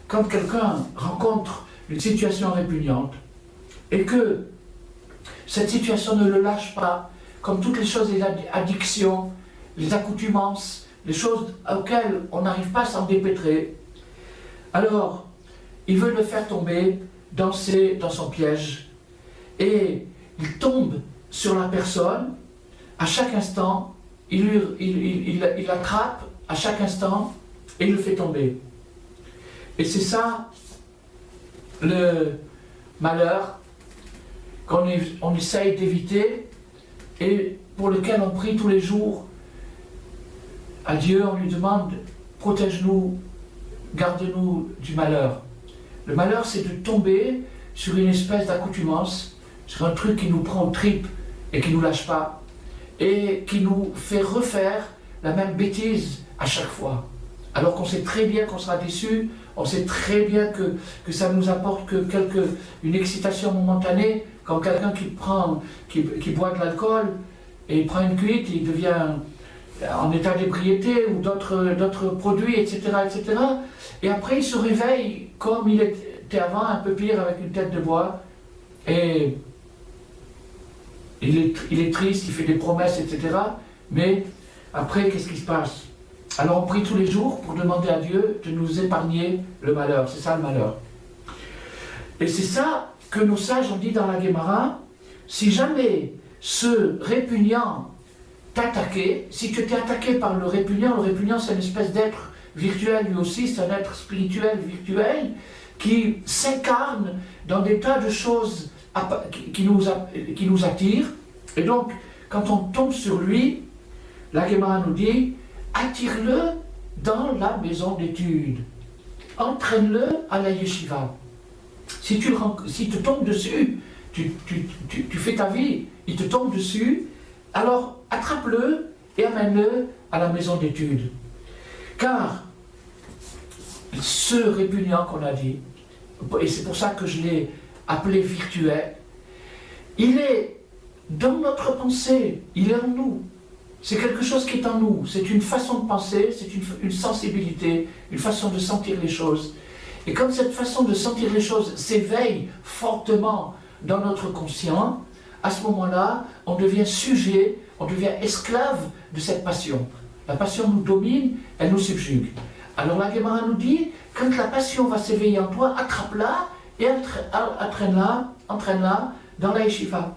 quand quelqu'un rencontre une situation répugnante et que cette situation ne le lâche pas, comme toutes les choses, les addictions, les accoutumances, les choses auxquelles on n'arrive pas à s'en dépêtrer, alors il veut le faire tomber dans son piège. Et il tombe sur la personne à chaque instant, il l'attrape à chaque instant et il le fait tomber. Et c'est ça le malheur qu'on essaye d'éviter et pour lequel on prie tous les jours à Dieu, on lui demande « Protège-nous, garde-nous du malheur ». Le malheur, c'est de tomber sur une espèce d'accoutumance, sur un truc qui nous prend aux tripes et qui ne nous lâche pas, et qui nous fait refaire la même bêtise à chaque fois. Alors qu'on sait très bien qu'on sera déçu, on sait très bien que ça nous apporte une excitation momentanée, comme quelqu'un qui boit de l'alcool et il prend une cuite, il devient en état d'ébriété ou d'autres produits, etc., etc. Et après il se réveille comme il était avant, un peu pire, avec une tête de bois, et il est triste, il fait des promesses, etc. Mais après, qu'est-ce qui se passe? Alors on prie tous les jours pour demander à Dieu de nous épargner le malheur. C'est ça le malheur. Et c'est ça que nos sages ont dit dans la Guémara. Si jamais ce répugnant t'attaquait, si tu étais attaqué par le répugnant c'est une espèce d'être virtuel lui aussi, c'est un être spirituel virtuel qui s'incarne dans des tas de choses qui nous attirent. Et donc, quand on tombe sur lui, la Guémara nous dit, attire-le dans la maison d'études. Entraîne-le à la yeshiva. Si tu te tombes dessus, tu fais ta vie, il te tombe dessus, alors attrape-le et amène-le à la maison d'études. Car ce répugnant qu'on a dit, et c'est pour ça que je l'ai appelé virtuel, il est dans notre pensée, il est en nous. C'est quelque chose qui est en nous, c'est une façon de penser, c'est une sensibilité, une façon de sentir les choses. Et comme cette façon de sentir les choses s'éveille fortement dans notre conscient, à ce moment-là, on devient sujet, on devient esclave de cette passion. La passion nous domine, elle nous subjugue. Alors la Guémara nous dit, quand la passion va s'éveiller en toi, attrape-la et entraîne-la dans la yeshiva.